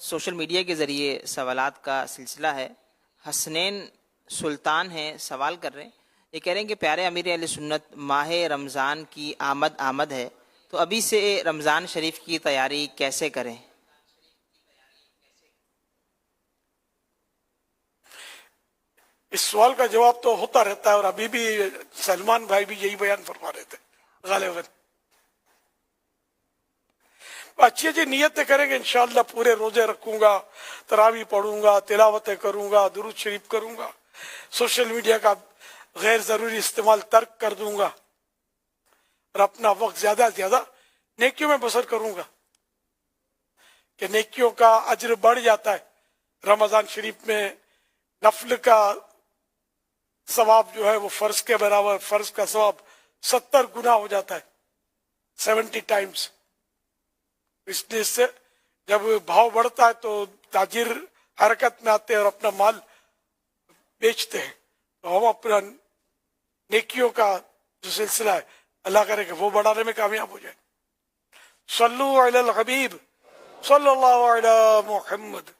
Social media کے ذریعے سوالات کا سلسلہ ہے. حسنین سلطان ہیں، سوال کر رہے ہیں. یہ کہہ رہے ہیں کہ پیارے امیر اہل سنت، ماہ رمضان کی آمد ہے، تو ابھی سے رمضان شریف کی تیاری کیسے کریں؟ اس سوال کا جواب تو ہوتا رہتا ہے، اور ابھی بھی سلمان بھائی بھی یہی بیان فرما رہے تھے غالباً. اچھی نیتیں کریں گے انشاءاللہ. پورے روزے رکھوں گا، تراویح پڑھوں گا، تلاوتیں کروں گا، درود شریف کروں گا، سوشل میڈیا کا غیر ضروری استعمال ترک کر دوں گا، اور اپنا وقت زیادہ سے زیادہ نیکیوں میں بسر کروں گا کہ نیکیوں کا اجر بڑھ جاتا ہے. رمضان شریف میں نفل کا ثواب جو ہے وہ فرض کے برابر، فرض کا ثواب 70 گنا ہو جاتا ہے، 70 ٹائمز. اس لیے سے جب بھاؤ بڑھتا ہے تو تاجر حرکت میں آتے ہیں اور اپنا مال بیچتے ہیں. تو ہم اپنا نیکیوں کا جو سلسلہ ہے اللہ کرے کہ وہ بڑھانے میں کامیاب ہو جائے. صلو علی الحبیب صلی اللہ علی محمد.